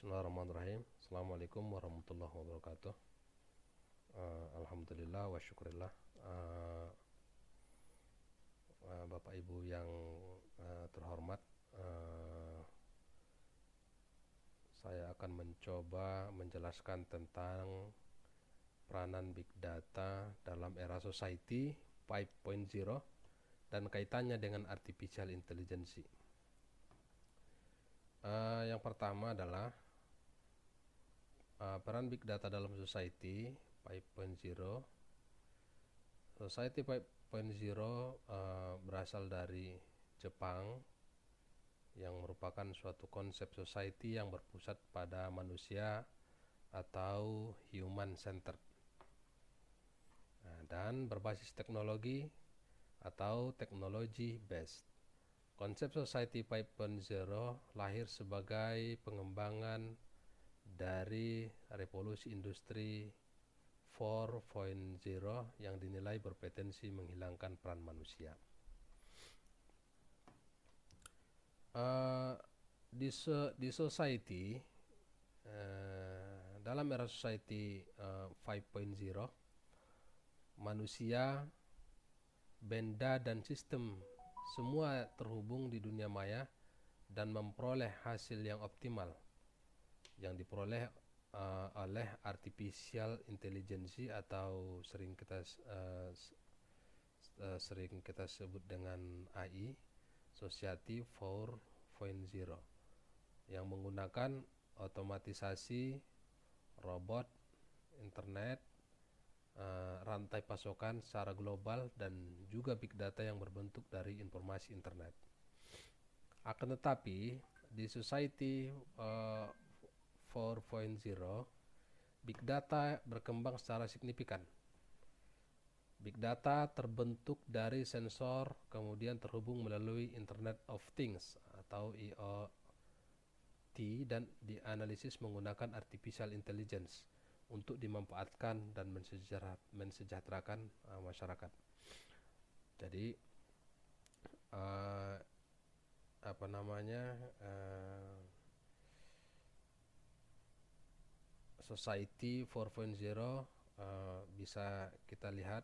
Bismillahirrahmanirrahim. Assalamualaikum warahmatullahi wabarakatuh. Alhamdulillah wa syukurillah. Bapak Ibu yang terhormat, saya akan mencoba menjelaskan tentang peranan Big Data dalam era Society 5.0 dan kaitannya dengan Artificial Intelligence. Yang pertama adalah peran Big Data dalam Society 5.0. Society 5.0 berasal dari Jepang, yang merupakan suatu konsep society yang berpusat pada manusia atau human centered, dan berbasis teknologi atau technology based. Konsep Society 5.0 lahir sebagai pengembangan dari revolusi industri 4.0 yang dinilai berpotensi menghilangkan peran manusia. Di society, dalam era Society 5.0, manusia, benda, dan sistem semua terhubung di dunia maya dan memperoleh hasil yang optimal yang diperoleh oleh Artificial Intelligence atau sering kita sebut dengan AI, Society 4.0, yang menggunakan otomatisasi, robot, internet, rantai pasokan secara global, dan juga big data yang berbentuk dari informasi internet. Akan tetapi di Society 4.0, big data berkembang secara signifikan. Big data terbentuk dari sensor, kemudian terhubung melalui Internet of Things atau IoT, dan dianalisis menggunakan Artificial Intelligence untuk dimanfaatkan dan mensejahterakan masyarakat. Jadi Society 4.0 bisa kita lihat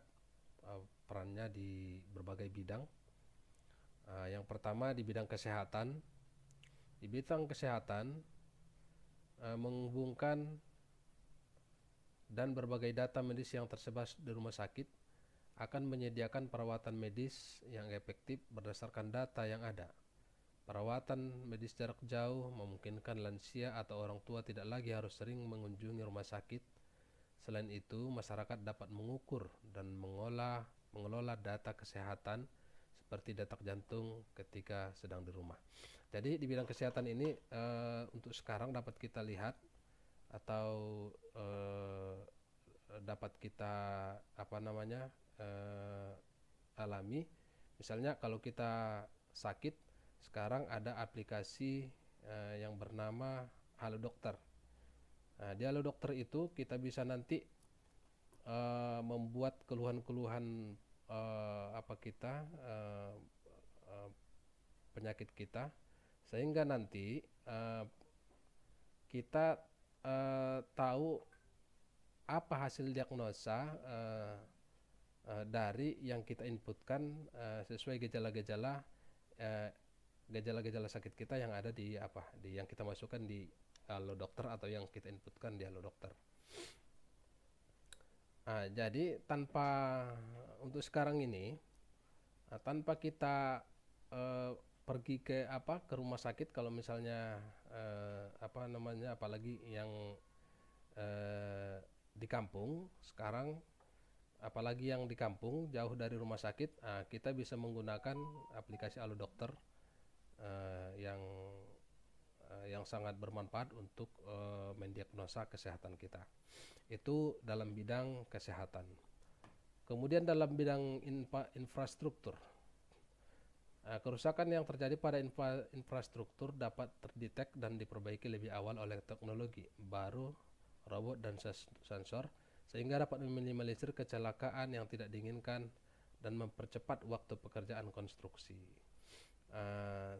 perannya di berbagai bidang. Yang pertama di bidang kesehatan. Di bidang kesehatan, menghubungkan dan berbagai data medis yang tersebar di rumah sakit akan menyediakan perawatan medis yang efektif berdasarkan data yang ada. Perawatan medis jarak jauh memungkinkan lansia atau orang tua tidak lagi harus sering mengunjungi rumah sakit. Selain itu, masyarakat dapat mengukur dan mengelola data kesehatan seperti detak jantung ketika sedang di rumah. Jadi di bidang kesehatan ini untuk sekarang dapat kita lihat atau dapat kita alami. Misalnya kalau kita sakit, sekarang ada aplikasi yang bernama Halo Dokter. Di Halo Dokter itu kita bisa nanti membuat keluhan-keluhan penyakit kita, sehingga nanti kita tahu apa hasil diagnosa dari yang kita inputkan sesuai gejala-gejala sakit kita yang ada di yang kita masukkan di Halo Dokter atau yang kita inputkan di Halo Dokter. Jadi untuk sekarang ini, tanpa kita pergi ke rumah sakit, kalau misalnya apalagi yang di kampung sekarang, apalagi yang di kampung jauh dari rumah sakit, kita bisa menggunakan aplikasi Halo Dokter yang sangat bermanfaat untuk mendiagnosa kesehatan kita. Itu dalam bidang kesehatan. Kemudian dalam bidang infrastruktur, kerusakan yang terjadi pada infrastruktur dapat terdetek dan diperbaiki lebih awal oleh teknologi baru, robot, dan sensor, sehingga dapat meminimalisir kecelakaan yang tidak diinginkan dan mempercepat waktu pekerjaan konstruksi.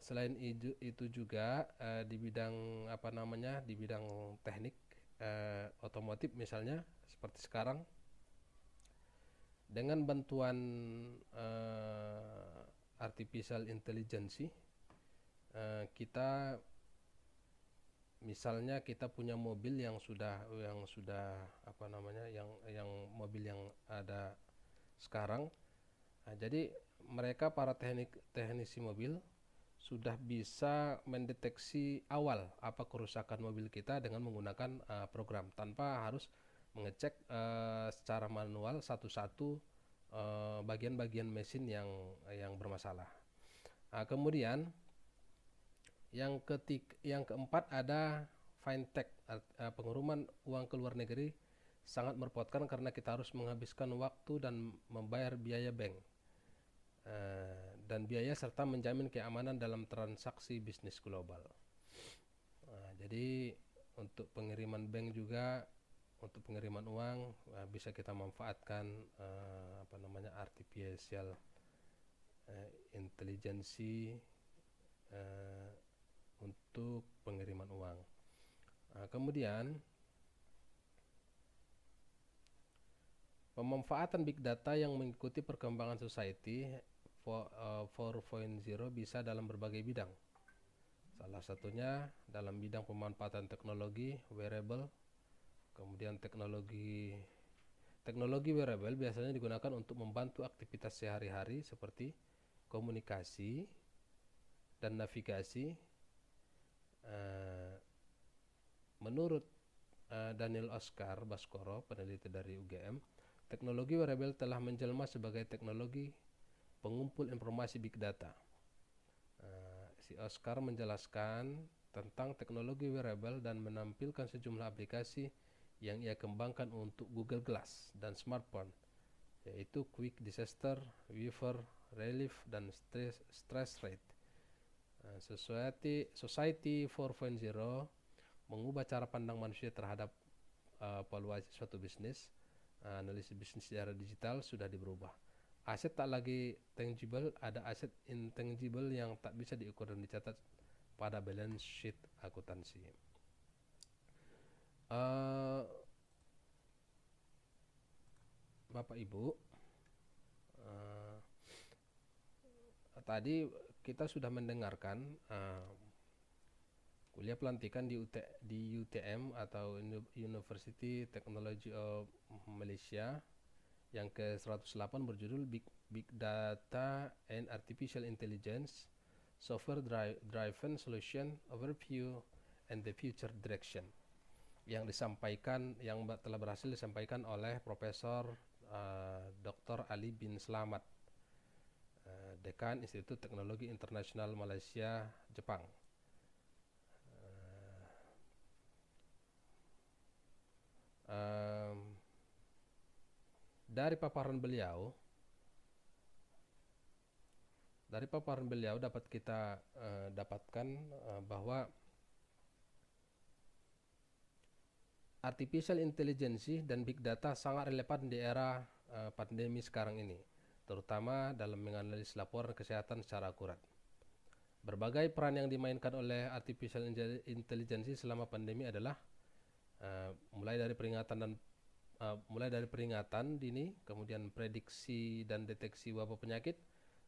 Selain itu juga di bidang di bidang teknik otomotif misalnya seperti sekarang, dengan bantuan artificial intelligence, kita misalnya kita punya mobil yang sudah yang mobil yang ada sekarang. Jadi mereka para teknisi mobil sudah bisa mendeteksi awal apa kerusakan mobil kita dengan menggunakan program tanpa harus mengecek secara manual satu-satu bagian-bagian mesin yang bermasalah. Kemudian yang keempat ada fintech, pengiriman uang ke luar negeri sangat merepotkan karena kita harus menghabiskan waktu dan membayar biaya bank dan biaya serta menjamin keamanan dalam transaksi bisnis global. Jadi untuk pengiriman bank juga, untuk pengiriman uang bisa kita manfaatkan artificial intelligence untuk pengiriman uang. Kemudian pemanfaatan big data yang mengikuti perkembangan society 4.0 bisa dalam berbagai bidang. Salah satunya dalam bidang pemanfaatan teknologi wearable. Kemudian teknologi wearable biasanya digunakan untuk membantu aktivitas sehari-hari seperti komunikasi dan navigasi. Menurut Daniel Oscar Baskoro, peneliti dari UGM, teknologi wearable telah menjelma sebagai teknologi pengumpul informasi big data. Si Oscar menjelaskan tentang teknologi wearable dan menampilkan sejumlah aplikasi yang ia kembangkan untuk Google Glass dan smartphone, yaitu Quick Disaster, Weaver, Relief, dan Stress Rate. Society 4.0 mengubah cara pandang manusia terhadap valuasi suatu bisnis. Analisis bisnis secara digital sudah berubah. Aset tak lagi tangible, ada aset intangible yang tak bisa diukur dan dicatat pada balance sheet akuntansi. Bapak Ibu, tadi kita sudah mendengarkan kuliah pelantikan di UTM atau University Technology of Malaysia yang ke-108 berjudul Big Data and Artificial Intelligence, Software Driven Solution Overview and the Future Direction, yang telah berhasil disampaikan oleh Profesor Dr. Ali bin Slamet, Dekan Institut Teknologi Internasional Malaysia, Jepang. Dari paparan beliau dapat kita dapatkan bahwa artificial intelligence dan big data sangat relevan di era pandemi sekarang ini, terutama dalam menganalisis laporan kesehatan secara akurat. Berbagai peran yang dimainkan oleh artificial intelligence selama pandemi adalah mulai dari peringatan dini, kemudian prediksi dan deteksi wabah penyakit,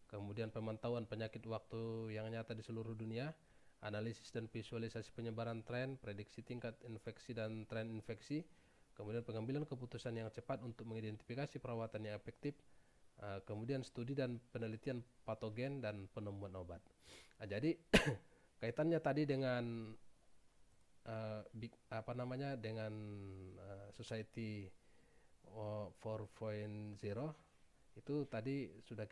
kemudian pemantauan penyakit waktu yang nyata di seluruh dunia, analisis dan visualisasi penyebaran tren, prediksi tingkat infeksi dan tren infeksi, kemudian pengambilan keputusan yang cepat untuk mengidentifikasi perawatan yang efektif, kemudian studi dan penelitian patogen dan penemuan obat. Jadi kaitannya tadi dengan dengan Society 4.0 itu tadi sudah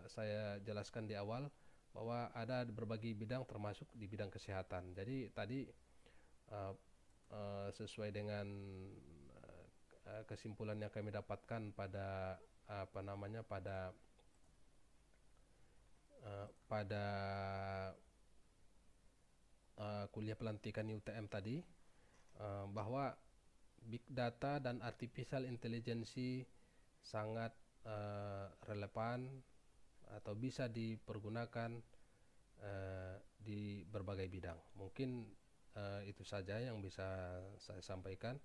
saya jelaskan di awal bahwa ada berbagai bidang termasuk di bidang kesehatan. Jadi tadi sesuai dengan kesimpulan yang kami dapatkan pada kuliah pelantikan UTM tadi, bahwa big data dan artificial intelligence sangat relevan atau bisa dipergunakan di berbagai bidang. Mungkin itu saja yang bisa saya sampaikan.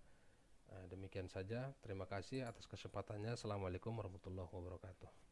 Demikian saja. Terima kasih atas kesempatannya. Assalamualaikum warahmatullahi wabarakatuh.